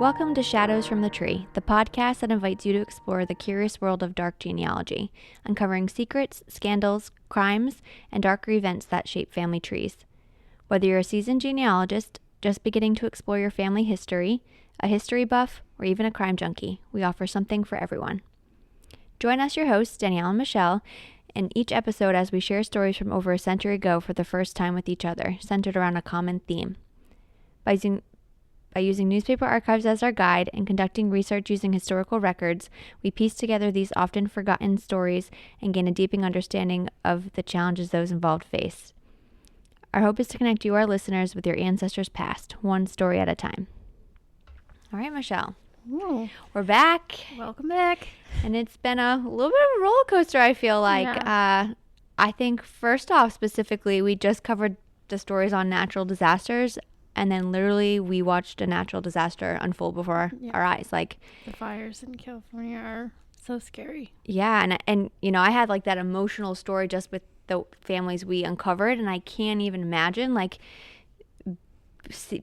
Welcome to Shadows from the Tree, the podcast that invites you to explore the curious world of dark genealogy, uncovering secrets, scandals, crimes, and darker events that shape family trees. Whether you're a seasoned genealogist, just beginning to explore your family history, a history buff, or even a crime junkie, we offer something for everyone. Join us, your hosts, Danielle and Michelle, in each episode as we share stories from over a century ago for the first time with each other, centered around a common theme. By using newspaper archives as our guide and conducting research using historical records, we piece together these often forgotten stories and gain a deepening understanding of the challenges those involved faced. Our hope is to connect you, our listeners, with your ancestors' past, one story at a time. All right, Michelle. Ooh. We're back. Welcome back. And it's been a little bit of a roller coaster, I feel like. Yeah. I think, first off, specifically, we just covered the stories on natural disasters. And then literally we watched a natural disaster unfold before our eyes. Like, the fires in California are so scary. Yeah. And you know, I had like that emotional story just with the families we uncovered. And I can't even imagine like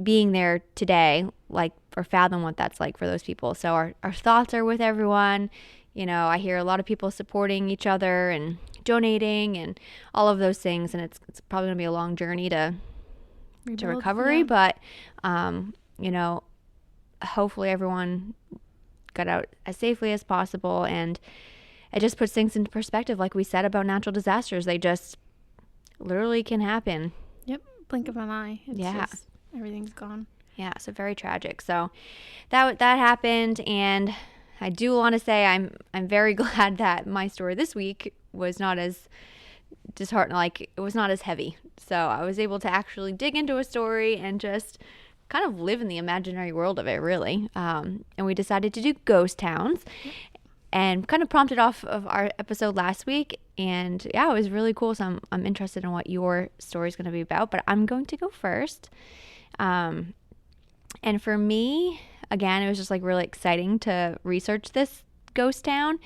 being there today, like, or fathom what that's like for those people. So our thoughts are with everyone. You know, I hear a lot of people supporting each other and donating and all of those things. And it's probably gonna be a long journey to recovery, but you know, hopefully everyone got out as safely as possible, and it just puts things into perspective. Like we said about natural disasters, they just literally can happen. Yep, blink of an eye. It's just, everything's gone. Yeah, so very tragic. So that happened, and I do want to say I'm very glad that my story this week was not as disheartening, like it was not as heavy. So I was able to actually dig into a story and just kind of live in the imaginary world of it, really. And we decided to do ghost towns, and kind of prompted off of our episode last week. And yeah, it was really cool. So I'm interested in what your story is going to be about, but I'm going to go first. And for me, again, it was just like really exciting to research this ghost town,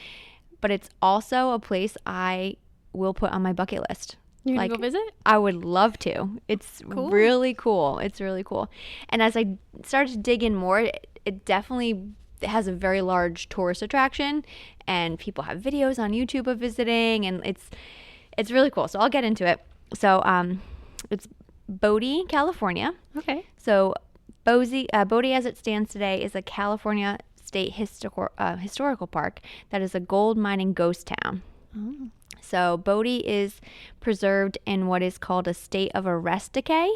but it's also a place I will put on my bucket list. You're gonna go visit? I would love to. It's cool. Really cool. It's really cool. And as I started to dig in more, it definitely has a very large tourist attraction, and people have videos on YouTube of visiting, and it's really cool. So I'll get into it. So it's Bodie, California. Okay. So Bodie, as it stands today, is a California state historical park that is a gold mining ghost town. Oh. So Bodie is preserved in what is called a state of arrest decay,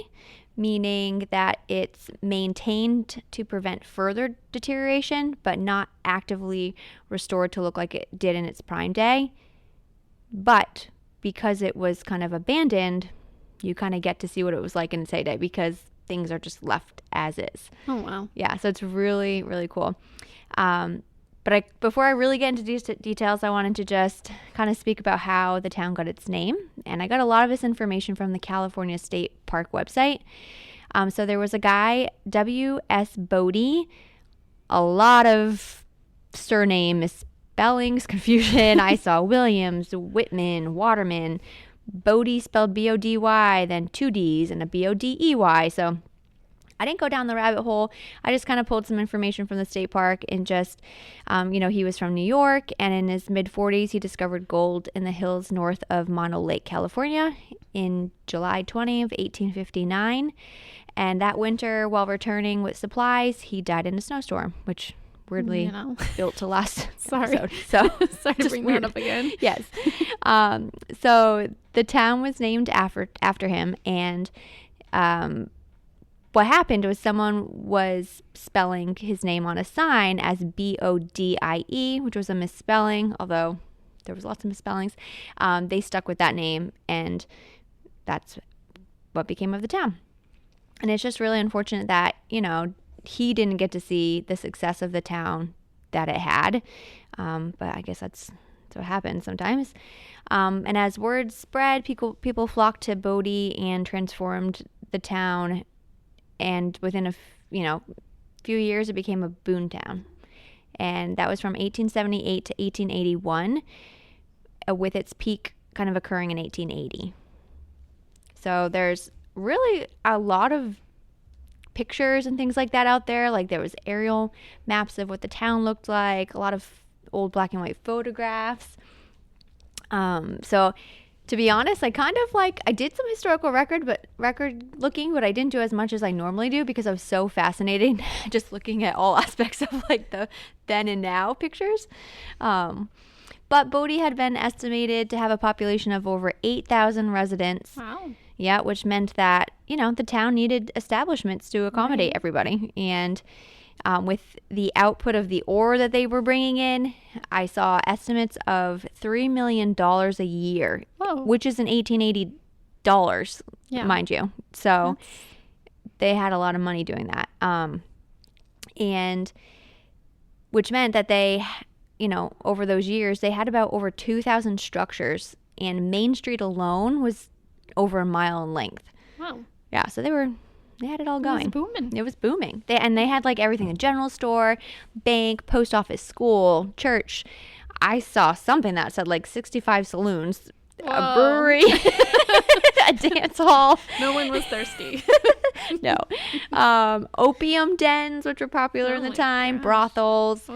meaning that it's maintained to prevent further deterioration, but not actively restored to look like it did in its prime day. But because it was kind of abandoned, you kind of get to see what it was like in its heyday, because things are just left as is. Oh, wow. Yeah, so it's really, really cool. But before I really get into details, I wanted to just kind of speak about how the town got its name. And I got a lot of this information from the California State Park website. So there was a guy, W.S. Bodie, a lot of surname misspellings, confusion. I saw Williams, Whitman, Waterman, Bodie spelled B-O-D-Y, then two D's and a B-O-D-E-Y. So I didn't go down the rabbit hole. I just kind of pulled some information from the state park, and just, you know, he was from New York, and in his mid-40s, he discovered gold in the hills north of Mono Lake, California in July 20 of 1859. And that winter, while returning with supplies, he died in a snowstorm, which weirdly built to last Sorry. episode. So sorry to bring that up again. Yes. So the town was named after him, and what happened was someone was spelling his name on a sign as B-O-D-I-E, which was a misspelling, although there was lots of misspellings. They stuck with that name, and that's what became of the town. And it's just really unfortunate that, you know, he didn't get to see the success of the town that it had. But I guess that's what happens sometimes. And as word spread, people flocked to Bodie and transformed the town. And within a few years, it became a boom town. And that was from 1878 to 1881, with its peak kind of occurring in 1880. So there's really a lot of pictures and things like that out there. Like there was aerial maps of what the town looked like, a lot of old black and white photographs. So to be honest, I did some historical record looking, but I didn't do as much as I normally do because I was so fascinated just looking at all aspects of like the then and now pictures. But Bodie had been estimated to have a population of over 8,000 residents. Wow. Yeah, which meant that, the town needed establishments to accommodate everybody. And with the output of the ore that they were bringing in, I saw estimates of $3 million a year, which is in 1880 dollars, mind you. So they had a lot of money doing that. And which meant that they, over those years, they had about over 2,000 structures, and Main Street alone was over a mile in length. Wow. Yeah, so they had it all going. It was booming. They had like everything: a general store, bank, post office, school, church. I saw something that said like 65 saloons, a brewery, a dance hall. No one was thirsty. No. Opium dens, which were popular in the time, brothels,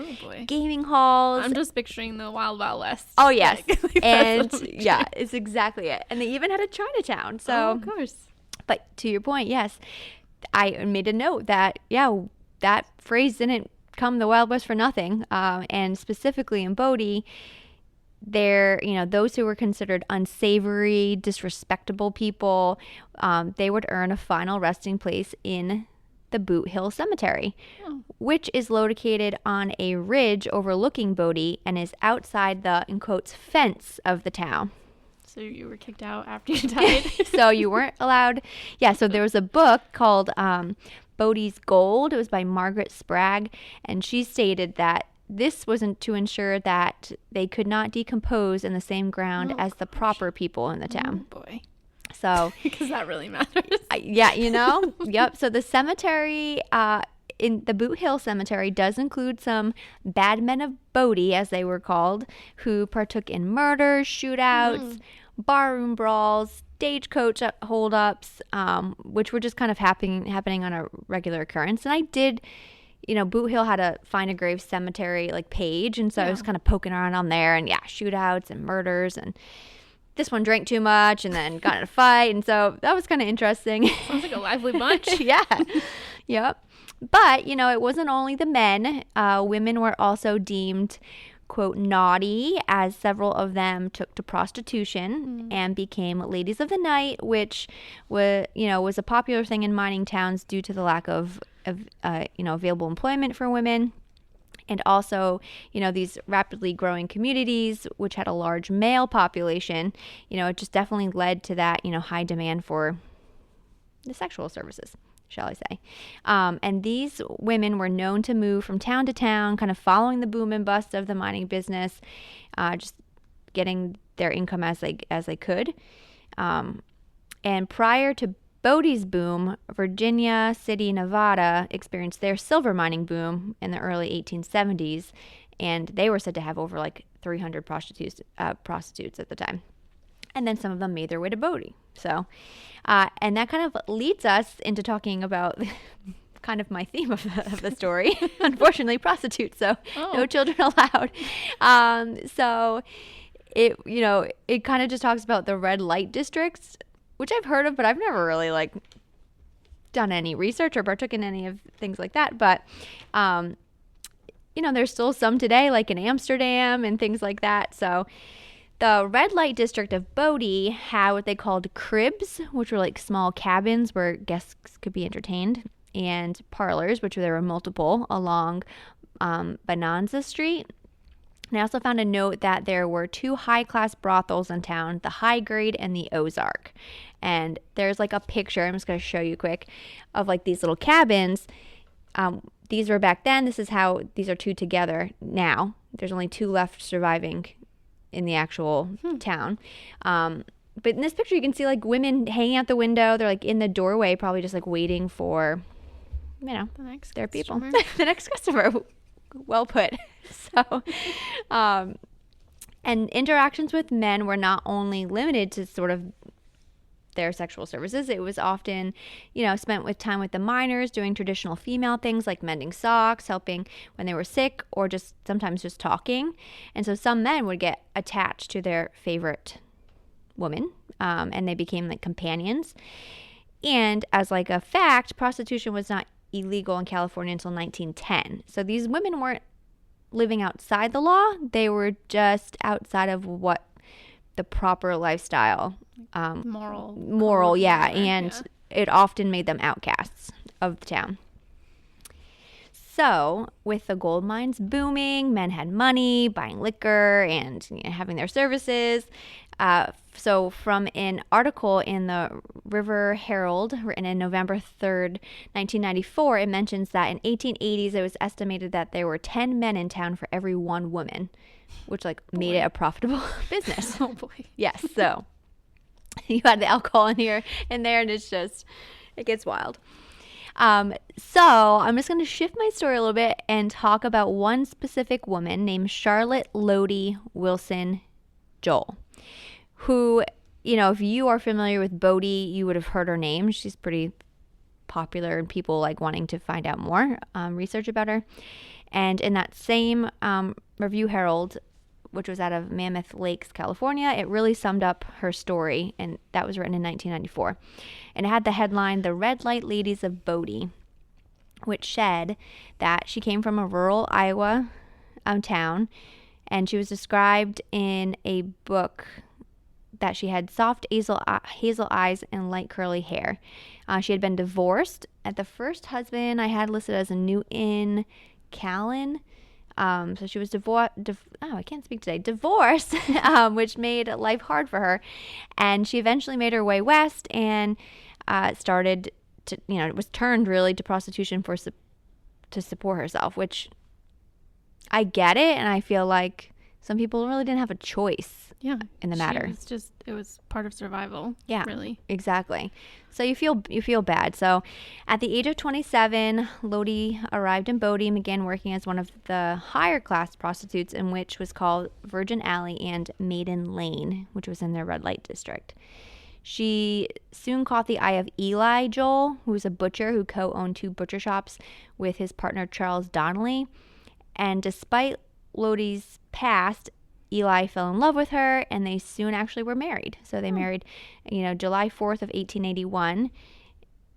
gaming halls. I'm just picturing the Wild Wild West. Oh, yes. And yeah, it's exactly it. And they even had a Chinatown. So, of course. But to your point, yes, I made a note that, that phrase didn't come the Wild West for nothing. And specifically in Bodie, those who were considered unsavory, disrespectable people, they would earn a final resting place in the Boot Hill Cemetery, which is located on a ridge overlooking Bodie and is outside the, in quotes, fence of the town. So you were kicked out after you died? So you weren't allowed. Yeah, so there was a book called Bodie's Gold. It was by Margaret Spragg, and she stated that this wasn't to ensure that they could not decompose in the same ground as the proper people in the town. Oh, boy. So, because that really matters. Yeah, Yep. So the cemetery, in the Boot Hill Cemetery, does include some bad men of Bodie, as they were called, who partook in murders, shootouts, barroom brawls, stagecoach holdups, which were just kind of happening on a regular occurrence. And I did. Boot Hill had a Find a Grave Cemetery like page, and so I was kind of poking around on there, and shootouts and murders, and this one drank too much and then got in a fight, and so that was kind of interesting. Sounds like a lively bunch. Yeah. Yep. But, it wasn't only the men. Women were also deemed, quote, naughty, as several of them took to prostitution and became ladies of the night, which was a popular thing in mining towns due to the lack of available employment for women. And also, these rapidly growing communities, which had a large male population, it just definitely led to that, high demand for the sexual services, shall I say. And these women were known to move from town to town, kind of following the boom and bust of the mining business, just getting their income as they could. And prior to Bodie's boom, Virginia City, Nevada experienced their silver mining boom in the early 1870s, and they were said to have over like 300 prostitutes at the time. And then some of them made their way to Bodie. So, and that kind of leads us into talking about kind of my theme of the story. Unfortunately, prostitutes, so no children allowed. So it kind of just talks about the red light districts, which I've heard of, but I've never really like done any research or partook in any of things like that. But, there's still some today, like in Amsterdam and things like that. So the red light district of Bodie had what they called cribs, which were like small cabins where guests could be entertained, and parlors, which there were multiple along Bonanza Street. And I also found a note that there were 2 high-class brothels in town, the High Grade and the Ozark. And there's like a picture, I'm just going to show you quick, of like these little cabins. These were back then. This is how these are 2 together now. There's only 2 left surviving in the actual town. But in this picture, you can see like women hanging out the window. They're like in the doorway, probably just like waiting for, their people. The next customer. Well put. So, and interactions with men were not only limited to sort of their sexual services. It was often, spent with time with the minors, doing traditional female things like mending socks, helping when they were sick, or just sometimes just talking. And so some men would get attached to their favorite woman, and they became like companions. And as like a fact, prostitution was not illegal in California until 1910. So these women weren't living outside the law. They were just outside of what the proper lifestyle, moral, yeah. And it often made them outcasts of the town. So with the gold mines booming, men had money, buying liquor and having their services. So from an article in the River Herald written in November 3rd, 1994, it mentions that in 1880s, it was estimated that there were 10 men in town for every one woman, which made it a profitable business. Oh boy. Yes. So you had the alcohol in there, and it gets wild. So I'm just going to shift my story a little bit and talk about one specific woman named Charlotte Lodi Wilson Joel, who, if you are familiar with Bodie, you would have heard her name. She's pretty popular and people wanting to find out more, research about her. And in that same Review Herald, which was out of Mammoth Lakes, California, it really summed up her story, and that was written in 1994. And it had the headline, "The Red Light Ladies of Bodie," which said that she came from a rural Iowa town, and she was described in a book that she had soft hazel eyes and light curly hair. She had been divorced. At the first husband I had listed as a Newton Callan. So she was divorced, which made life hard for her. And she eventually made her way west and started to, it was turned really to prostitution to support herself, which I get it. And I feel like some people really didn't have a choice in the matter. It was part of survival. Yeah, really. Exactly. So you feel bad. So at the age of 27, Lodi arrived in Bodie and began working as one of the higher class prostitutes, in which was called Virgin Alley and Maiden Lane, which was in their red light district. She soon caught the eye of Eli Joel, who was a butcher who co-owned 2 butcher shops with his partner Charles Donnelly. And despite Lodi's past, Eli fell in love with her, and they soon actually were married. So they married, July 4th of 1881.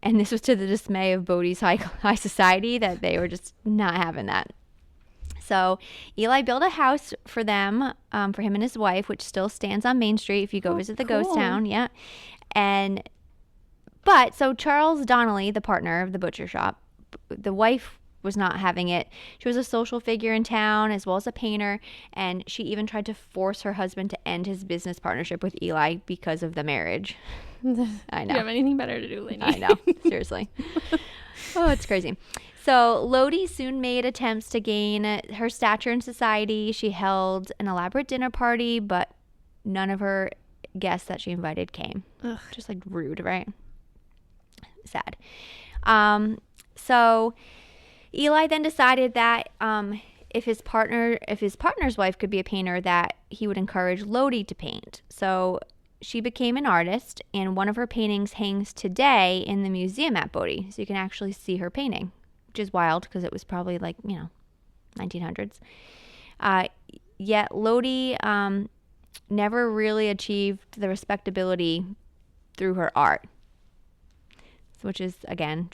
And this was to the dismay of Bodie's high society, that they were just not having that. So Eli built a house for them, for him and his wife, which still stands on Main Street if you go visit the ghost town. Yeah. So Charles Donnelly, the partner of the butcher shop, the wife was not having it. She was a social figure in town as well as a painter, and she even tried to force her husband to end his business partnership with Eli because of the marriage. I know. You have anything better to do, lady? I know. Seriously. Oh, it's crazy. So Lodi soon made attempts to gain her stature in society. She held an elaborate dinner party, but none of her guests that she invited came. Ugh. Just rude, right? Sad. So Eli then decided that if his partner's wife could be a painter, that he would encourage Lodi to paint. So she became an artist, and one of her paintings hangs today in the museum at Bodie. So you can actually see her painting, which is wild because it was probably 1900s. Yet Lodi never really achieved the respectability through her art, which is, again,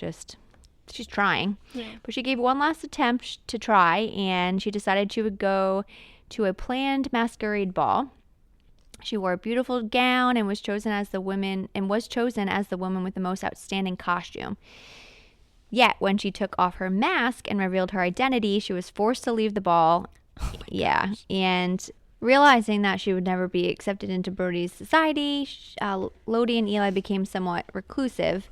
she's trying. Yeah. But she gave one last attempt to try, and she decided she would go to a planned masquerade ball. She wore a beautiful gown and was chosen as the woman with the most outstanding costume. Yet when she took off her mask and revealed her identity, she was forced to leave the ball. Oh gosh. And realizing that she would never be accepted into Bodie's society, Lodi and Eli became somewhat reclusive.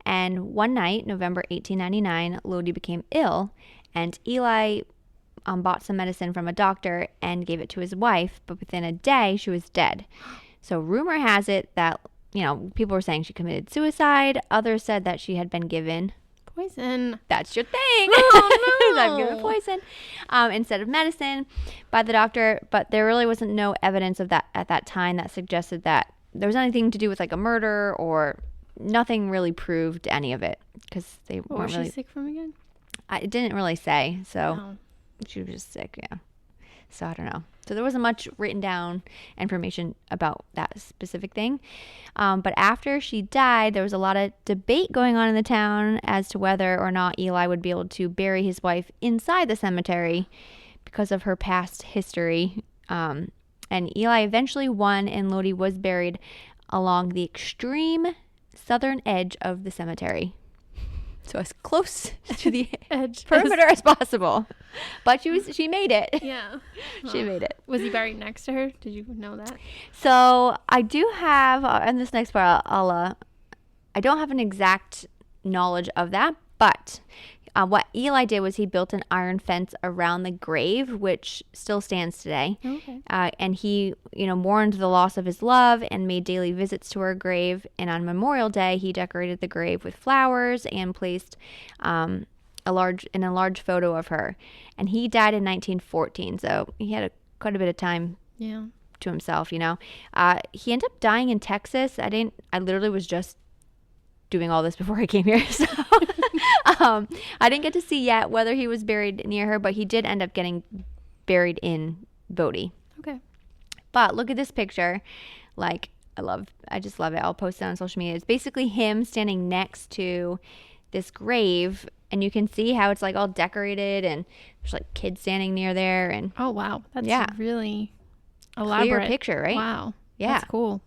And one night, November 1899, Lodi became ill, and Eli bought some medicine from a doctor and gave it to his wife, but within a day, she was dead. So rumor has it that, people were saying she committed suicide. Others said that she had been given poison. That's your thing. Oh, no. I'm given poison instead of medicine by the doctor, but there really wasn't no evidence of that at that time that suggested that there was anything to do with like a murder, or nothing really proved any of it, because they What weren't was really. she sick from again? It didn't really say, so Oh. she was just sick, yeah. So I don't know. So there wasn't much written down information about that specific thing. But after she died, there was a lot of debate going on in the town as to whether or not Eli would be able to bury his wife inside the cemetery because of her past history. And Eli eventually won, and Lodi was buried along the extreme southern edge of the cemetery. So as close to the Edge perimeter as possible. But she made it. Yeah. She made it. Was he buried next to her? Did you know that? So I do have, in this next part, I don't have an exact knowledge of that, but what Eli did was he built an iron fence around the grave, which still stands today. Okay. And he, mourned the loss of his love and made daily visits to her grave. And on Memorial Day, he decorated the grave with flowers and placed a large photo of her. And he died in 1914, so he had quite a bit of time. Yeah. To himself, He ended up dying in Texas. I literally was just doing all this before I came here, so I didn't get to see yet whether he was buried near her, but he did end up getting buried in Bodie. Okay. But look at this picture. Like, I just love it. I'll post it on social media. It's basically him standing next to this grave, and you can see how it's like all decorated, and there's like kids standing near there, and Oh, wow. That's really elaborate. clear picture, right? Wow. Yeah. That's cool.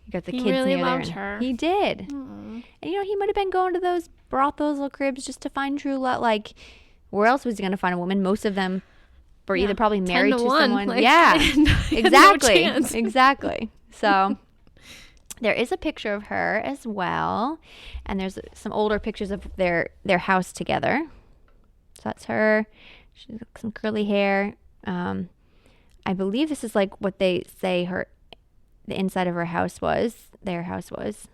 You got the He kids really near there. loved her. He did. Aww. And he might have been going to those brothels or cribs just to find true love. Like, where else was he going to find a woman? Most of them were either probably 10 married to 1. someone. Like, Yeah, he had exactly. no chance. Exactly. So there is a picture of her as well. And there's some older pictures of their house together. So that's her. She's got some curly hair. I believe this is like what they say the inside of her house was. Their house was.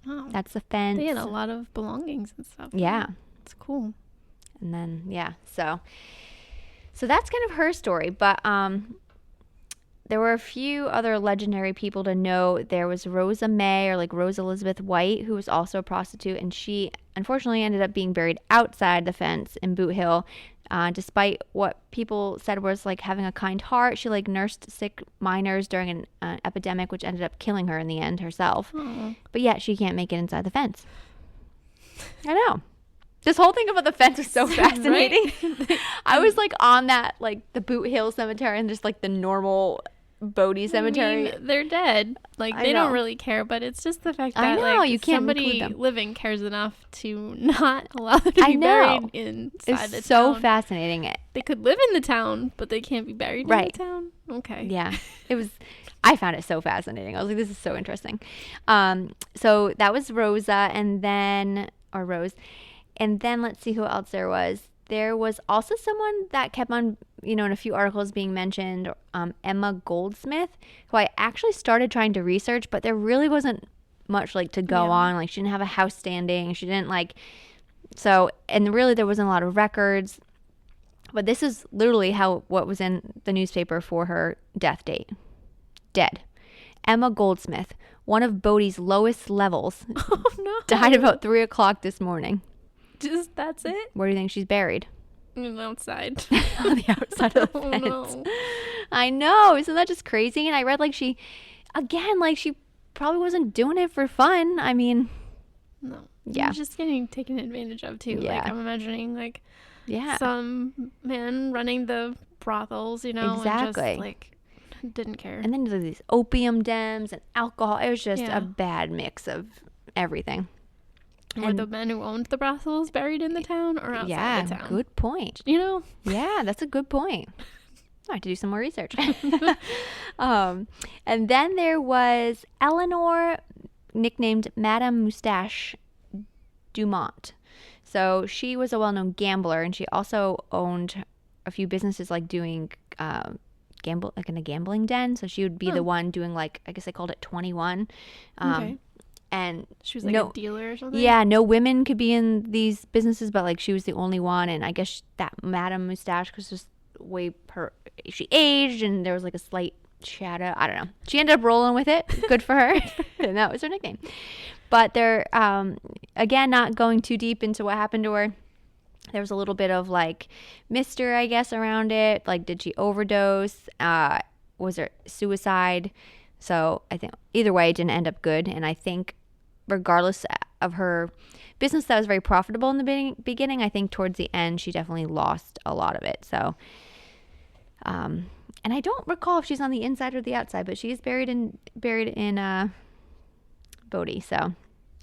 Oh. That's the fence. They had a lot of belongings and stuff. Yeah. It's cool. And then, yeah. So that's kind of her story. But there were a few other legendary people to know. There was Rosa May, or like Rose Elizabeth White, who was also a prostitute. And she unfortunately ended up being buried outside the fence in Boot Hill. Despite what people said was like having a kind heart, she like nursed sick miners during an epidemic, which ended up killing her in the end herself. Aww. But yet she can't make it inside the fence. I know. This whole thing about the fence is so fascinating. Right? I was like on that, like the Boot Hill Cemetery and just like the normal Bodie Cemetery. I mean, they're dead. Like, I they know. don't really care, but it's just the fact I that know, like you can't include somebody them. living cares enough to not allow them to I be know. buried inside the It's so town. fascinating. They could live in the town, but they can't be buried Right. in the town. Okay. Yeah, I found it so fascinating. I was like, this is so interesting. So that was Rosa, Rose. And then let's see who else there was. There was also someone that kept on, in a few articles being mentioned, Emma Goldsmith, who I actually started trying to research, but there really wasn't much like to go on. Like, she didn't have a house standing. She didn't and really there wasn't a lot of records. But this is literally what was in the newspaper for her death date. Dead. Emma Goldsmith, one of Bodie's lowest levels, Oh, no. died about 3 o'clock this morning. Just, that's it? Where do you think she's buried? Outside. On the outside of the Oh, fence. no. I know. Isn't that just crazy? And I read she probably wasn't doing it for fun. I mean, No. Yeah. You're just getting taken advantage of, too. Yeah. Like, I'm imagining, yeah. some man running the brothels, Exactly. and just, didn't care. And then there's these opium dens and alcohol. It was just Yeah. a bad mix of everything. Were the men who owned the brothels buried in the town or outside the town? Good point. Yeah, that's a good point. I have to do some more research. And then there was Eleanor, nicknamed Madame Moustache Dumont. So she was a well-known gambler, and she also owned a few businesses like doing in a gambling den. So she would be the one doing I guess they called it 21. Okay. And She was a dealer or something? yeah, no women could be in these businesses, but she was the only one. And I guess that Madame Moustache was just she aged, and there was a slight Shadow. I don't know. She ended up rolling with it. Good for her. And that was her nickname. But they're, again, not going too deep into what happened to her. There was a little bit of like mystery, I guess, around it. Like, did she overdose? Was there suicide? So I think either way, it didn't end up good. And I think regardless of her business that was very profitable in the beginning, I think towards the end, she definitely lost a lot of it. So, and I don't recall if she's on the inside or the outside, but she is buried in Bodie. So,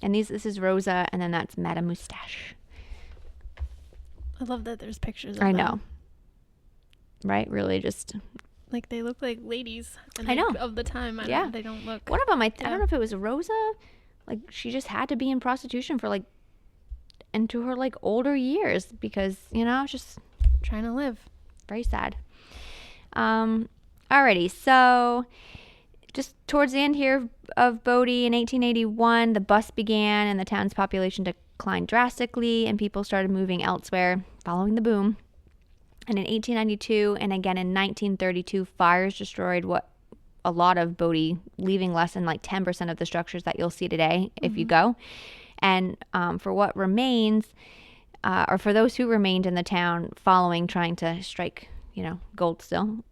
and this is Rosa, and then that's Madame Moustache. I love that there's pictures of I them. know. Right? Really just... Like, they look like ladies. I know. Of the time. Yeah. They don't look... One of them, I don't know if it was Rosa. Like, she just had to be in prostitution for, like, into her, like, older years. Because, just... Trying to live. Very sad. Alrighty. So, just towards the end here of Bodie in 1881, the bust began and the town's population declined drastically. And people started moving elsewhere following the boom. And in 1892 and again in 1932, fires destroyed a lot of Bodie, leaving less than like 10% of the structures that you'll see today if you go. And for what remains, or for those who remained in the town following trying to strike, gold still,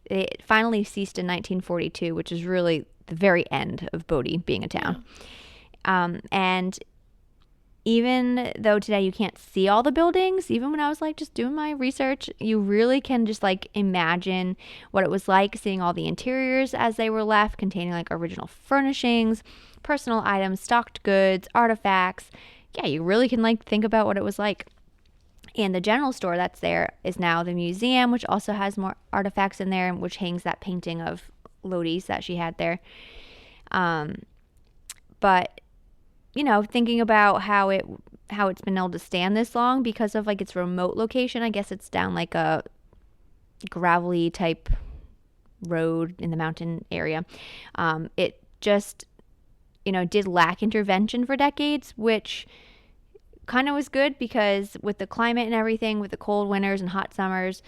it finally ceased in 1942, which is really the very end of Bodie being a town. And even though today you can't see all the buildings, even when I was like just doing my research, you really can just like imagine what it was like seeing all the interiors as they were left, containing like original furnishings, personal items, stocked goods, artifacts. Yeah, you really can like think about what it was like. And the general store that's there is now the museum, which also has more artifacts in there, which hangs that painting of Lodi's that she had there. But thinking about how it's been able to stand this long because of like its remote location. I guess it's down like a gravelly type road in the mountain area. It just, did lack intervention for decades, which kind of was good because with the climate and everything, with the cold winters and hot summers,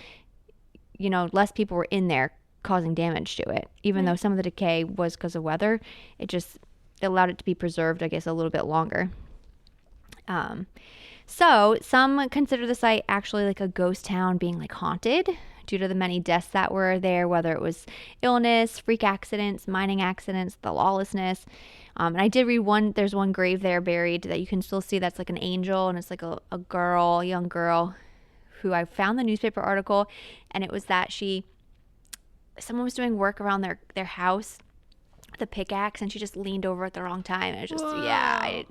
less people were in there causing damage to it. Even though some of the decay was because of weather, it allowed it to be preserved, I guess, a little bit longer. So some consider the site actually like a ghost town, being like haunted due to the many deaths that were there, whether it was illness, freak accidents, mining accidents, the lawlessness. And I did read there's one grave there buried that you can still see that's like an angel, and it's like a young girl who I found the newspaper article, and it was that someone was doing work around their house, the pickaxe, and she just leaned over at the wrong time. It was just, I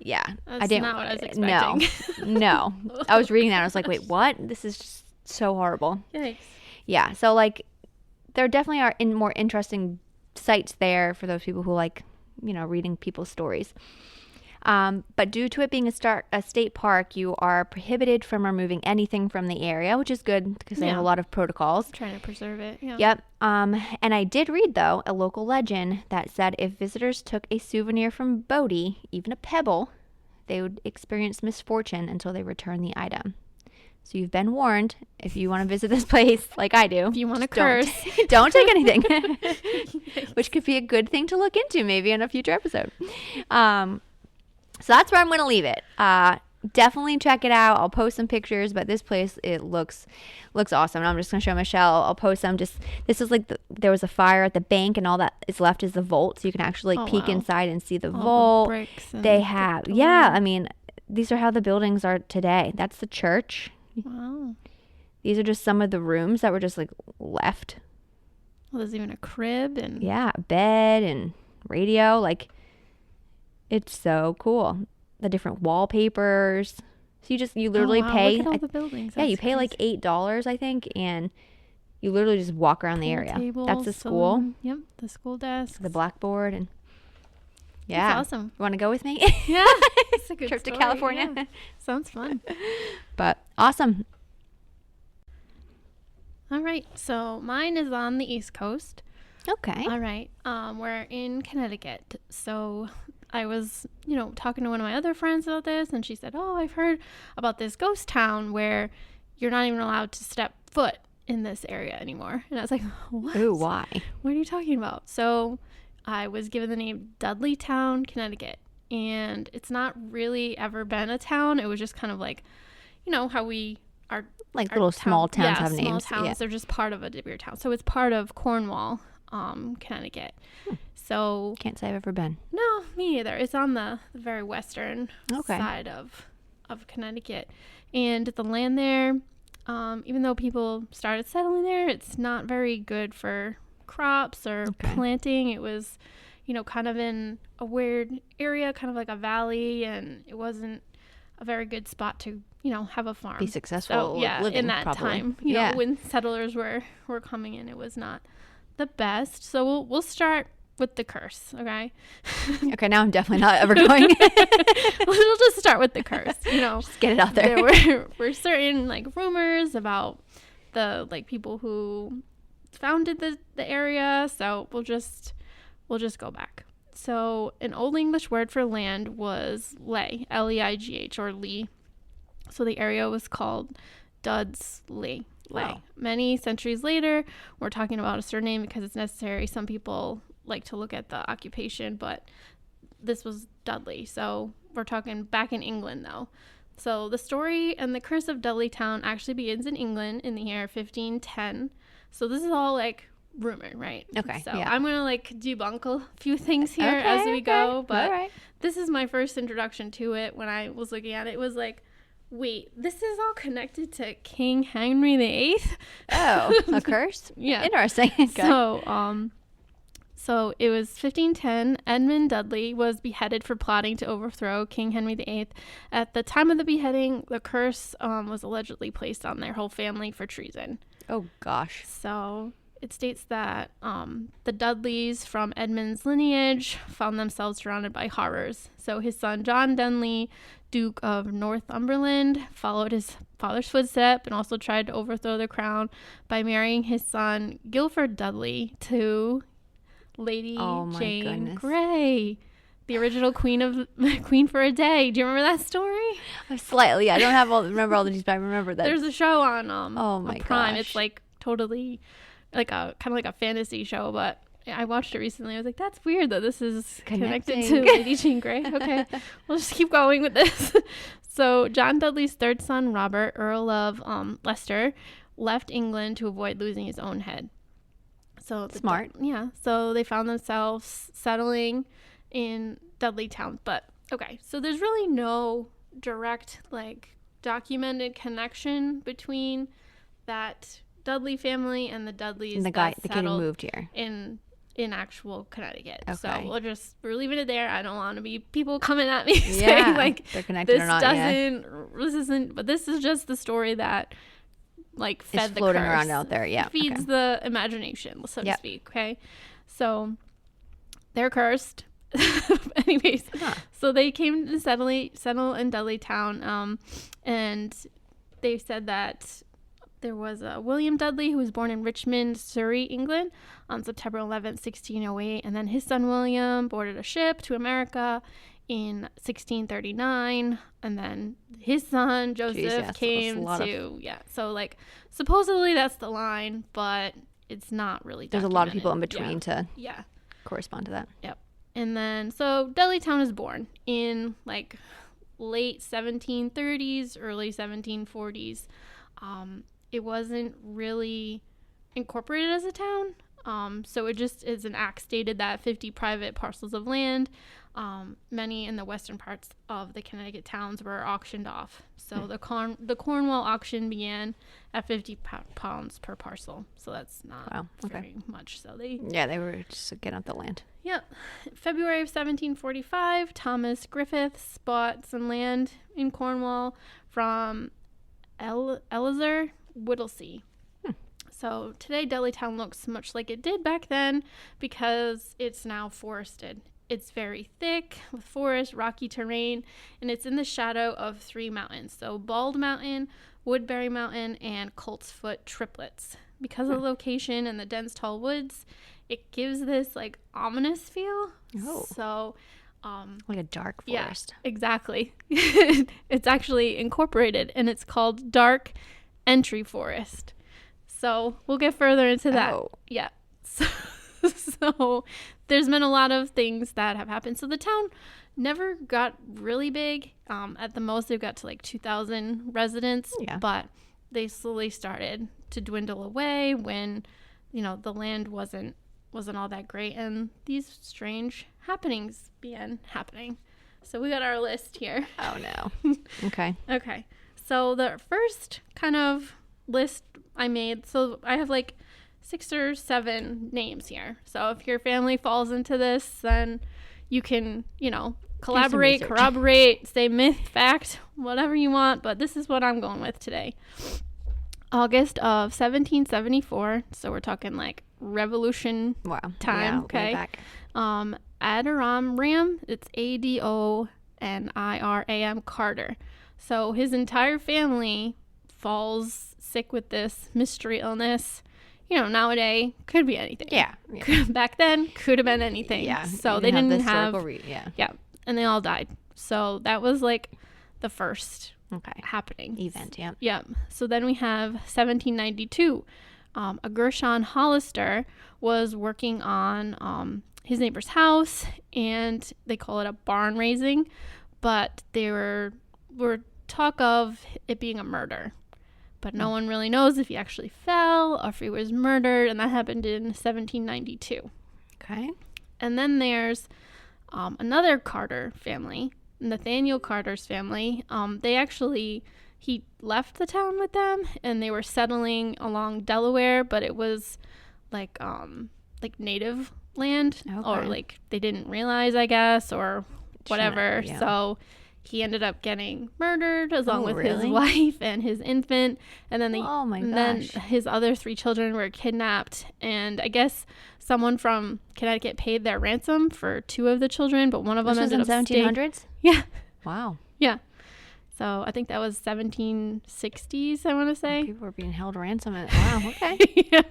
didn't. Not what I was expecting. No. I was reading that and I was like, wait, what? This is just so horrible. Yikes. Yeah. So like, there definitely are more interesting sites there for those people who like, reading people's stories. But due to it being a state park, you are prohibited from removing anything from the area, which is good because they have a lot of protocols. Trying to preserve it. Yeah. Yep. And I did read, though, a local legend that said if visitors took a souvenir from Bodie, even a pebble, they would experience misfortune until they return the item. So you've been warned if you want to visit this place like I do. If you want to curse. Don't take anything. Which could be a good thing to look into maybe in a future episode. So that's where I'm going to leave it. Definitely check it out. I'll post some pictures, but this place, it looks awesome. And I'm just going to show Michelle. I'll post some. This is like there was a fire at the bank, and all that is left is the vault. So you can actually peek inside and see the vault. The bricks they have. I mean, these are how the buildings are today. That's the church. Wow. These are just some of the rooms that were just like left. Well, there's even a crib and a bed and radio. Like, it's so cool. The different wallpapers. So you literally pay. Look at all the buildings. You pay like $8, I think, and you literally just walk around the area. That's the school. Yep, the school desk, the blackboard, and That's awesome. You want to go with me? Yeah, it's a good trip story. to California. Yeah. Sounds fun. But awesome. All right, so mine is on the East Coast. Okay. All right, we're in Connecticut. So I was, talking to one of my other friends about this, and she said, "Oh, I've heard about this ghost town where you're not even allowed to step foot in this area anymore. And I was like, what? Ooh, why? What are you talking about? So I was given the name Dudleytown, Connecticut. And it's not really ever been a town. It was just kind of like, how we are. Like little small towns have small names. Towns. Yeah. They're just part of a bigger town. So it's part of Cornwall, Connecticut. So Can't say I've ever been. no, me either. It's on the very western Okay. side of Connecticut. And the land there, even though people started settling there, it's not very good for crops or planting. It was, kind of in a weird area, kind of like a valley, and it wasn't a very good spot to, have a farm. Be successful living, in that probably. time, when settlers were coming in, it was not the best. So we'll start with the curse, okay? Okay, now I'm definitely not ever going. We'll just start with the curse, Just get it out there. There were certain, rumors about the, people who founded the area, so we'll just go back. So an Old English word for land was ley, L-E-I-G-H, or Lee. So the area was called Dudsley. Wow. Many centuries later, we're talking about a surname because it's necessary. Some people like to look at the occupation, but this was Dudley. So we're talking back in England, though. So the story and the curse of Dudleytown actually begins in England in the year 1510. So this is all rumor, right? Okay. So yeah. I'm gonna debunk a few things here as we go, but right. This is my first introduction to it. When I was looking at it, it was like, wait, this is all connected to King Henry VIII? Oh, a curse? Yeah. Interesting. Okay. So it was 1510. Edmund Dudley was beheaded for plotting to overthrow King Henry VIII. At the time of the beheading, the curse was allegedly placed on their whole family for treason. Oh, gosh. So it states that the Dudleys from Edmund's lineage found themselves surrounded by horrors. So his son John Dudley, Duke of Northumberland, followed his father's footstep and also tried to overthrow the crown by marrying his son Guilford Dudley to Lady Jane goodness. Grey, the original queen for a day. Do you remember that story? Slightly. I don't remember all the details, but I remember that. There's a show on oh my Prime. gosh. It's totally kind of like a fantasy show, but I watched it recently. I was like, that's weird that this is connected to Lady Jane Grey. Okay, we'll just keep going with this. So John Dudley's third son, Robert, Earl of Leicester, left England to avoid losing his own head. So Smart. So they found themselves settling in Dudleytown. But okay, so there's really no direct documented connection between that Dudley family and the Dudleys And the kid who moved here in actual Connecticut. Okay. So we're leaving it there. I don't want to be people coming at me yeah, saying they're connected this or not. this isn't, but this is just the story that fed it's the floating curse. around out there. Yeah. Feeds the imagination, so to speak. Okay. So they're cursed. Anyways, so they came to settle in Dudleytown, and they said that there was a William Dudley who was born in Richmond, Surrey, England on September 11th, 1608, and then his son William boarded a ship to America in 1639, and then his son Joseph came to so supposedly that's the line, but it's not really there's a lot of people in between to correspond to that. Yep. And then so Dudleytown is born in late 1730s, early 1740s. It wasn't really incorporated as a town. So it just is an act stated that 50 private parcels of land, many in the western parts of the Connecticut towns, were auctioned off. So the Cornwall auction began at £50 per parcel. So that's not very much. So they were just getting out the land. Yep. February of 1745, Thomas Griffiths bought some land in Cornwall from Eleazar Whittlesey. So today Dudleytown looks much like it did back then because it's now forested. It's very thick with forest, rocky terrain, and it's in the shadow of 3 mountains. So Bald Mountain, Woodbury Mountain, and Coltsfoot triplets. Because of the location and the dense tall woods, it gives this ominous feel. Oh. So like a dark forest. Yeah, exactly. It's actually incorporated, and it's called Dark Entry Forest. So we'll get further into that. Oh. Yeah. So there's been a lot of things that have happened. So the town never got really big. At the most, they've got to like 2,000 residents. Yeah. But they slowly started to dwindle away when, the land wasn't all that great, and these strange happenings began happening. So we got our list here. Oh no. Okay. Okay. So the first kind of list I made, so I have like 6 or 7 names here. So if your family falls into this, then you can, collaborate, corroborate, say myth, fact, whatever you want. But this is what I'm going with today. August of 1774. So we're talking like Revolution time. Yeah, okay. way back. Adoniram, it's Adoniram Carter. So his entire family falls sick with this mystery illness. Nowadays could be anything. Yeah. Back then could have been anything. Yeah. So they didn't have yeah. And they all died. So that was like the first happening event. Yeah. Yeah. So then we have 1792. A Gershon Hollister was working on his neighbor's house, and they call it a barn raising, but they were talk of it being a murder. But no one really knows if he actually fell or if he was murdered, and that happened in 1792. Okay. And then there's another Carter family, Nathaniel Carter's family. He left the town with them, and they were settling along Delaware, but it was like native land, or like they didn't realize, I guess, or whatever. Yeah. So he ended up getting murdered along with his wife and his infant, and then then his other 3 children were kidnapped, and I guess someone from Connecticut paid their ransom for 2 of the children, but one of them ended up 1700s. Yeah. Wow. Yeah. So I think that was 1760s, I want to say. People were being held ransom. Wow. Okay. Yeah.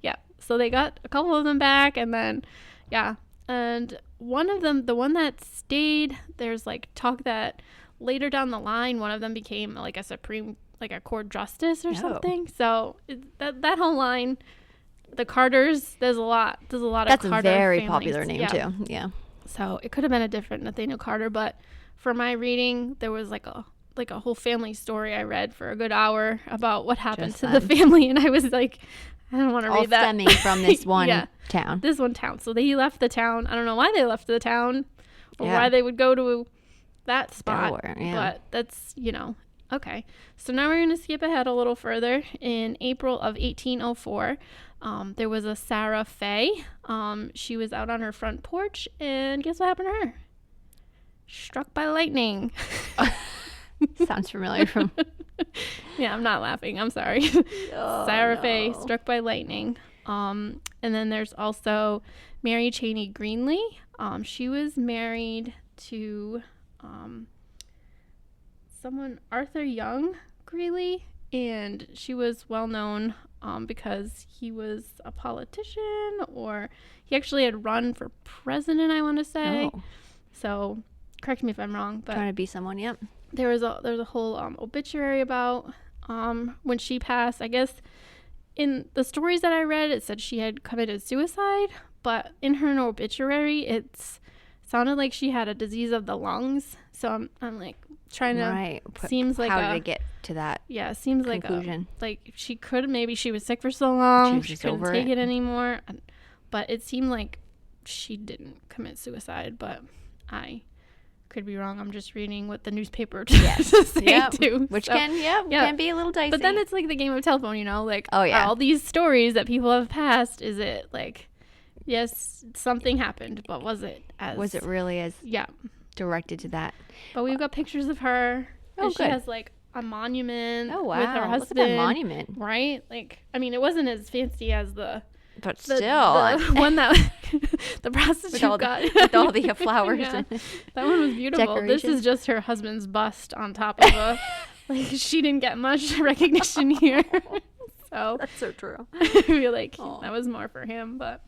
Yeah. So they got a couple of them back, and then, yeah. And one of them, the one that stayed, there's like talk that later down the line, one of them became like a court justice or something. So that whole line, the Carters, there's a lot of Carter That's a very families. popular name too. Yeah. So it could have been a different Nathaniel Carter, but for my reading, there was like a whole family story I read for a good hour about what happened to the family, and I was like, I don't want to read that. All stemming from this one town. This one town. So he left the town. I don't know why they left the town or why they would go to that spot. Delaware, yeah. But that's, okay. So now we're going to skip ahead a little further. In April of 1804, there was a Sarah Fay. She was out on her front porch, and guess what happened to her? Struck by lightning. Sounds familiar from... Yeah, I'm not laughing. I'm sorry. Sarah Fay struck by lightning. And then there's also Mary Cheney Greenlee. She was married to Arthur Young Greeley, and she was well known because he was a politician, or he actually had run for president, I want to say. Oh. So correct me if I'm wrong, but trying to be someone. Yep. There's a whole obituary about when she passed. I guess in the stories that I read, it said she had committed suicide, but in her obituary, it sounded like she had a disease of the lungs. So I'm like trying to seems like how did it get to that? Yeah, seems conclusion? like she could, maybe she was sick for so long she couldn't take it anymore. But it seemed like she didn't commit suicide, but I could be wrong. I'm just reading what the newspaper say too. Which can be a little dicey. But then it's like the game of telephone, like all these stories that people have passed. Is it like, yes, something happened, but was it really as directed to that? But we've got pictures of her. And she has like a monument with her husband. Look at that monument. Right? Like, I mean, it wasn't as fancy as the one that the prostitute got with all the flowers. Yeah. That one was beautiful. This is just her husband's bust on top of a she didn't get much recognition here. So that's so true. I feel like that was more for him. But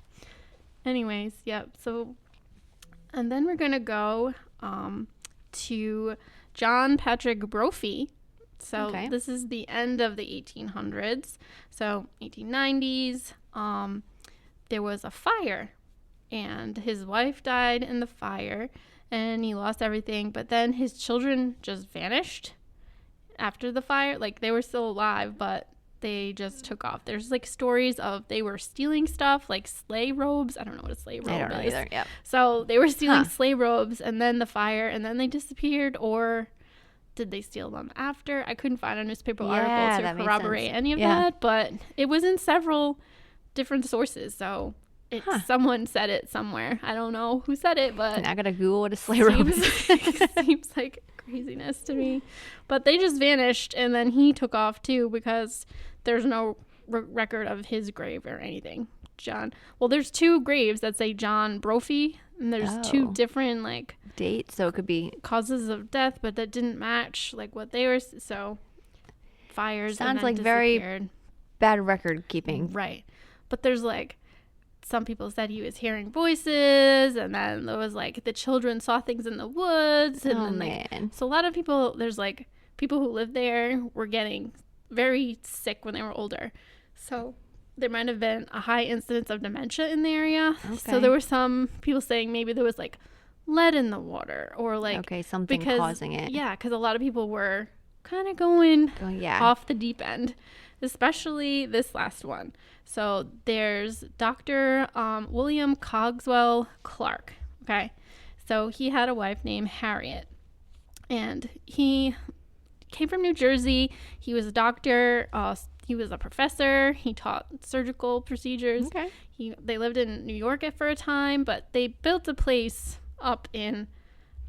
anyways, so and then we're gonna go to John Patrick Brophy. So this is the end of the 1800s. So 1890s, there was a fire, and his wife died in the fire, and he lost everything. But then his children just vanished after the fire. Like, they were still alive, but they just took off. There's like stories of they were stealing stuff like sleigh robes. I don't know what a sleigh robe is. I don't know either. Yep. So they were stealing sleigh robes, and then the fire, and then they disappeared. Or did they steal them after? I couldn't find a newspaper article to corroborate any of that, but it was in several different sources. So someone said it somewhere. I don't know who said it, but I gotta Google what a sleigh robe is. Seems like craziness to me. But they just vanished, and then he took off too, because there's no record of his grave or anything. There's 2 graves that say John Brophy, and there's 2 different like dates, so it could be causes of death, but that didn't match like what they were. So fires sounds like very bad record keeping, right? But there's like some people said he was hearing voices, and then there was like the children saw things in the woods, and then so a lot of people, there's like people who lived there were getting very sick when they were older. So there might have been a high incidence of dementia in the area. So there were some people saying maybe there was like lead in the water, or like something causing it. Yeah, because a lot of people were kind of going off the deep end, especially this last one. So there's Dr. William Cogswell Clark. Okay, so he had a wife named Harriet, and he came from New Jersey. He was a doctor. He was a professor. He taught surgical procedures. They lived in New York for a time, but they built a place up in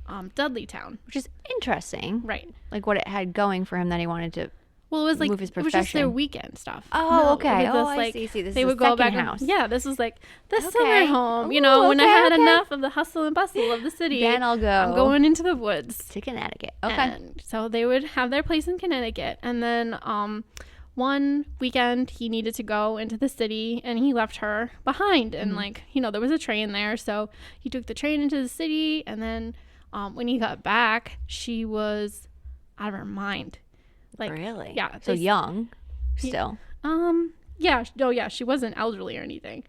Dudleytown, which is interesting, right? Like what it had going for him that he wanted to. Well, it was like move his it was just their weekend stuff. I see. This they is would go back house. This was like the summer home. When I had enough of the hustle and bustle of the city, then I'm going into the woods to Connecticut. And so they would have their place in Connecticut, and then one weekend he needed to go into the city, and he left her behind, and there was a train there, so he took the train into the city, and then when he got back, she was out of her mind. Like, really? Yeah. So young still. She wasn't elderly or anything.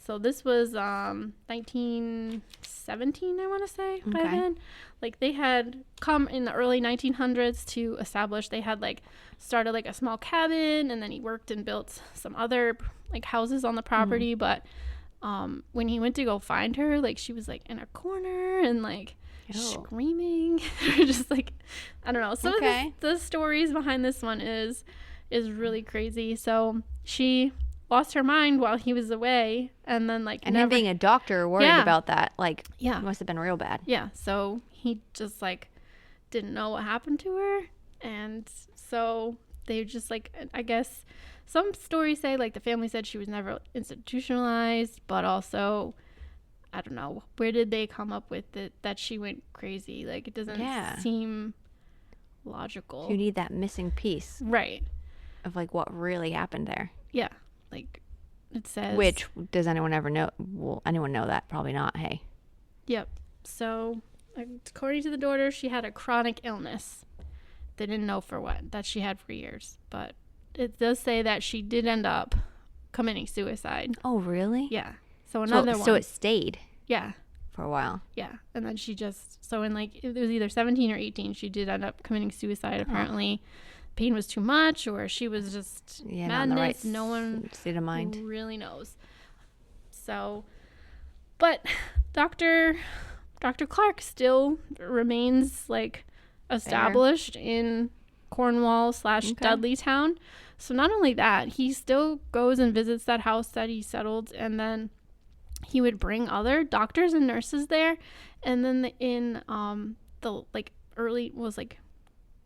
So this was 1917, I want to say, by then. Like, they had come in the early 1900s to establish, they had like started like a small cabin, and then he worked and built some other like houses on the property. But when he went to go find her, like, she was like in a corner and like screaming. Just like, I don't know. Some of the stories behind this one is really crazy. So she lost her mind while he was away, and then like, and him being a doctor worried about that, like, it must have been real bad. So he just like didn't know what happened to her, and so they just like, I guess some stories say like the family said she was never institutionalized, but also I don't know, where did they come up with it that she went crazy? Like, it doesn't seem logical. You need that missing piece, right, of like what really happened there. Like it says, which does anyone ever know? Will anyone know that? Probably not. Hey. Yep. So according to the daughter, she had a chronic illness. They didn't know for what, that she had for years, but it does say that she did end up committing suicide. Oh, really? Yeah. So another one. So it stayed. Yeah. For a while. Yeah. And then she just, so in like, it was either 17 or 18, she did end up committing suicide. Apparently pain was too much, or she was just madness. No one state of mind really knows. So, but Dr. Clark still remains like established in Cornwall / Dudleytown. So not only that, he still goes and visits that house that he settled, and then he would bring other doctors and nurses there. And then in the like early was like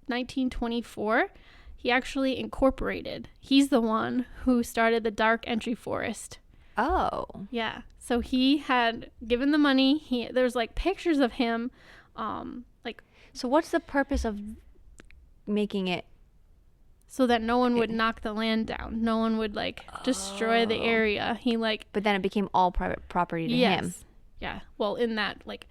1924, he actually incorporated. He's the one who started the Dark Entry Forest. Oh. Yeah. So he had given the money. There's like pictures of him like. So what's the purpose of making it? So that no one would knock the land down. No one would like destroy the area. He like. But then it became all private property to him. Yeah. Well, in that like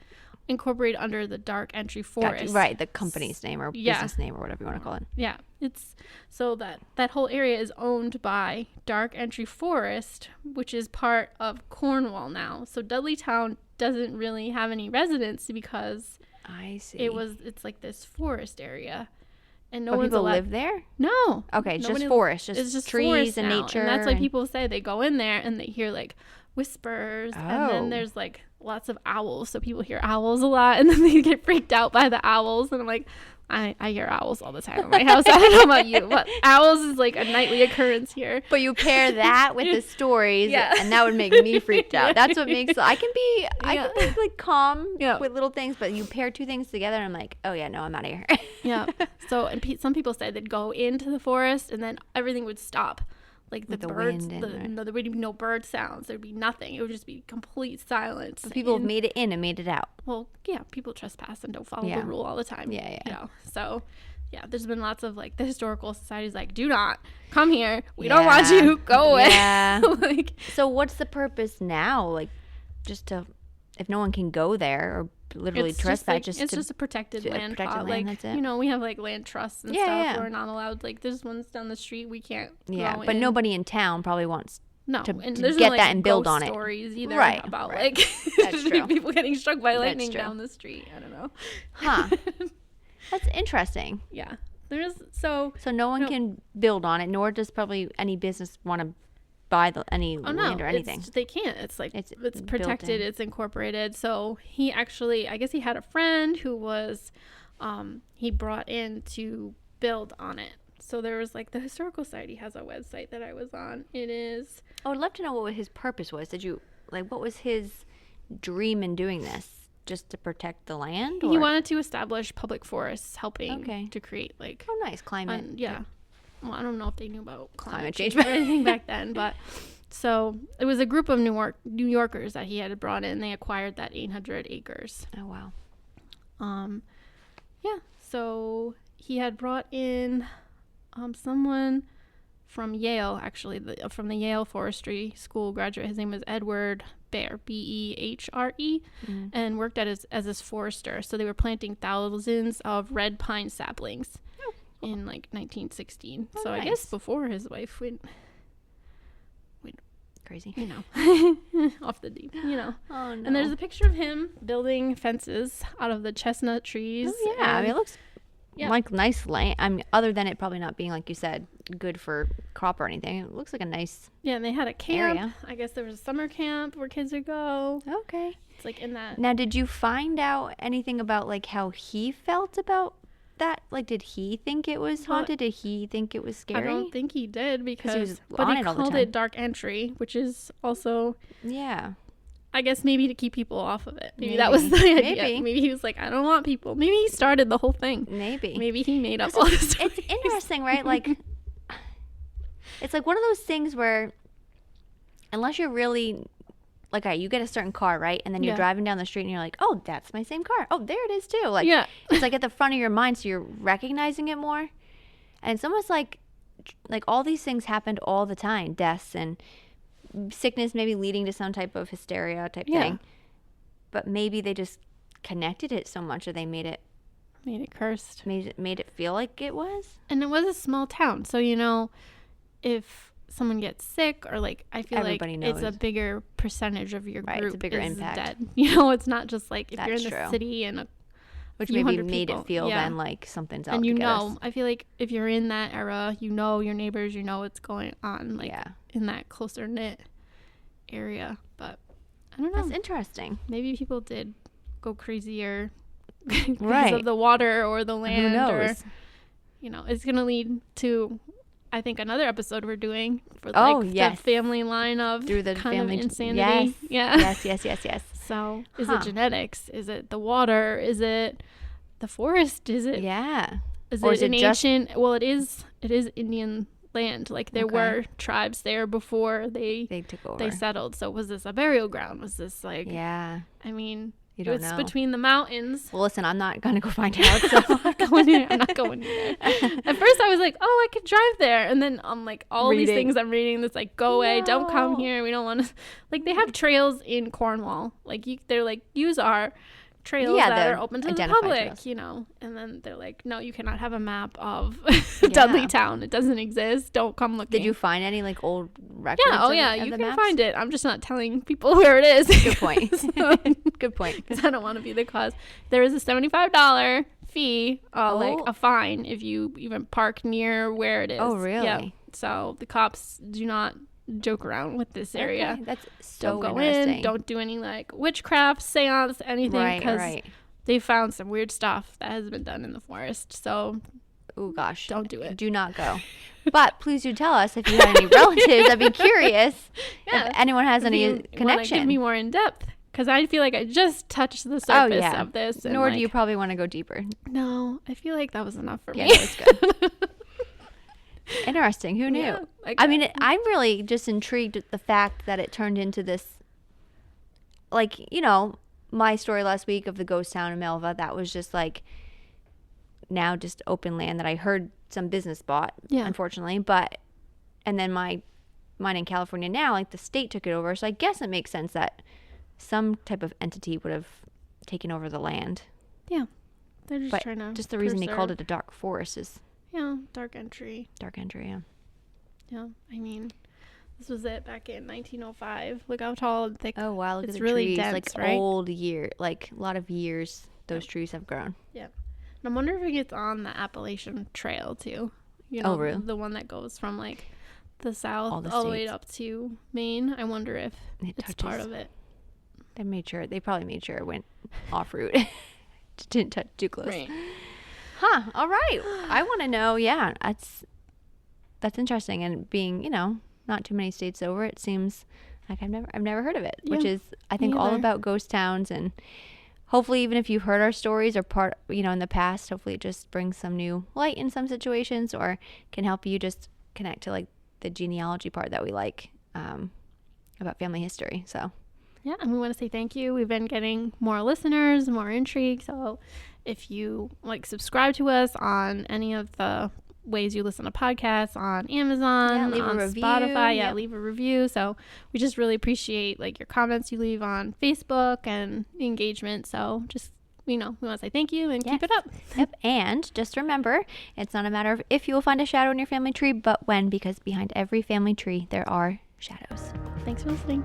incorporated under the Dark Entry Forest. Gotcha. Right, the company's name or business name or whatever you want to call it. Yeah, it's so that whole area is owned by Dark Entry Forest, which is part of Cornwall now. So Dudleytown doesn't really have any residents because I see. It's like this forest area, and no But one's people allowed. live there? No. Okay, just forest, It's just trees forest and now, nature. and that's why people say they go in there and they hear like whispers, and then Oh. there's like lots of owls, so people hear owls a lot, and then they get freaked out by the owls, and I'm like, I hear owls all the time in my house. I don't know about you, but owls is like a nightly occurrence here. But you pair that with the stories, and that would make me freaked out. That's what makes I can be like calm with little things, but you pair two things together, and I'm like, oh yeah, no, I'm out of here. Yeah. So some people say they'd go into the forest, and then everything would stop. Like the birds, there would be no bird sounds. There'd be nothing. It would just be complete silence. But people have made it in and made it out. Well, yeah, people trespass and don't follow the rule all the time. Yeah. You know, so yeah, there's been lots of like the historical societies like, do not come here. We don't want you. Go away. Yeah. Like, so what's the purpose now? Like, just to, if no one can go there or literally trespass, it's just a protected land plot. Like, that's it. you know, we have like land trusts and stuff. Yeah. We're not allowed. Like, there's ones down the street we can't. Yeah, go but in. nobody in town probably wants No, to and get there's that no, like, and build on ghost it. stories either about Right. like That's true. people getting struck by lightning true. down the street. I don't know. Huh. That's interesting. Yeah, there's so no one can build on it, nor does probably any business want to buy any land or anything. They can't. It's like it's protected. built in. It's incorporated. So he actually, I guess he had a friend who was, he brought in to build on it. So there was like the Historical Society has a website that I was on. It is. I would love to know what his purpose was. What was his dream in doing this? Just to protect the land? He wanted to establish public forests, helping to create like. Oh, nice climate. Yeah. Well, I don't know if they knew about climate change or anything back then, but so it was a group of New Yorkers that he had brought in. They acquired that 800 acres. Oh wow. Yeah. So he had brought in someone from Yale, actually, from the Yale Forestry School graduate. His name was Edward Behr, Behre, and worked as his forester. So they were planting thousands of red pine saplings in like 1916. So nice. I guess before his wife went crazy, you know, off the deep, you know. Oh no. And there's a picture of him building fences out of the chestnut trees. Oh yeah, I mean, it looks like nice land. I mean, other than it probably not being, like you said, good for crop or anything, it looks like a nice and they had a camp area. I guess there was a summer camp where kids would go. Okay. It's like in that. Now, did you find out anything about like how he felt about that? Like, did he think it was haunted? Did he think it was scary? I don't think he did because he was but on he it all the called time. it Dark Entry, which is also I guess maybe to keep people off of it. Maybe that was the idea. Maybe he was like, I don't want people. Maybe he started the whole thing. Maybe he made up all this. It's interesting, right? Like, it's like one of those things where, unless you're really, like, you get a certain car, right? And then you're driving down the street and you're like, oh, that's my same car. Oh, there it is too. Like, it's like at the front of your mind, so you're recognizing it more. And it's almost like all these things happened all the time. Deaths and sickness maybe leading to some type of hysteria type thing, but maybe they just connected it so much, or they made it cursed, made it feel like it was. And it was a small town, so you know, if someone gets sick or like, I feel everybody knows. It's a bigger percentage of your group, it's a bigger impact. Dead. You know, it's not just like if you're in the city and which maybe made it feel then like something's out. And to you get know, us. I feel like if you're in that era, you know your neighbors, you know what's going on, like in that closer knit area. But I don't know. That's interesting. Maybe people did go crazier because of the water or the land. Who knows? Or, you know, it's gonna lead to, I think, another episode we're doing for like the family line of through the kind family of insanity. Yes. So is it genetics? Is it the water? Is it the forest? Is it Is it an ancient? Well, it is Indian land. Like there were tribes there before they took over. They settled. So was this a burial ground? Was this like? I mean. It's between the mountains. Well, listen, I'm not going to go find out. So I'm not going there. At first, I was like, oh, I could drive there. And then I'm like, these things I'm reading that's like, go away. Don't come here. We don't want to. Like, they have trails in Cornwall. Like, they're like, use our trails that are open to the public, trails. you know. And then they're like, no, you cannot have a map of Dudleytown. It doesn't exist. Don't come looking. Did you find any like old records? Yeah, you can find it. I'm just not telling people where it is. Good point. Good point. Because I don't want to be the cause. There is a $75 fee, like a fine, if you even park near where it is. Oh, really? Yeah. So the cops do not joke around with this area. Okay, that's so don't go interesting. in. Don't do any like witchcraft, seance, anything, because they found some weird stuff that has been done in the forest. So, oh gosh, don't do it. Do not go. But please do tell us if you have any relatives. I'd be curious if anyone has any connection. Give me more in depth, because I feel like I just touched the surface of this. And nor do you probably want to go deeper. No, I feel like that was enough for me. Yeah, that's good. Interesting. Who knew? Yeah, I mean, I'm really just intrigued at the fact that it turned into this, like, you know, my story last week of the ghost town in Melva, that was just like now just open land that I heard some business bought, unfortunately. But, and then mine in California now, like the state took it over. So I guess it makes sense that some type of entity would have taken over the land. Yeah. They're just trying to just the reason they called it a dark forest is. Yeah, dark entry, yeah. Yeah, I mean, this was it back in 1905. Look how tall and thick. Oh, wow, look at the really trees. Dense, like right? old year, like a lot of years those trees have grown. Yeah. And I'm wondering if it gets on the Appalachian Trail, too. You know, really? The one that goes from, like, the south all the way up to Maine. I wonder if it's part of it. They probably made sure it went off route. Didn't touch too close. Right. Huh. All right. I want to know. Yeah, that's interesting. And being, you know, not too many states over, it seems like I've never heard of it, which is, I think, all about ghost towns. And hopefully, even if you've heard our stories or in the past, hopefully it just brings some new light in some situations, or can help you just connect to like the genealogy part that we like about family history. So. Yeah, and we want to say thank you. We've been getting more listeners, more intrigue. So if you subscribe to us on any of the ways you listen to podcasts, on Amazon, on Spotify, leave a review. So we just really appreciate your comments you leave on Facebook and the engagement. So just, we want to say thank you and keep it up. Yep. And just remember, it's not a matter of if you will find a shadow in your family tree, but when, because behind every family tree, there are shadows. Thanks for listening.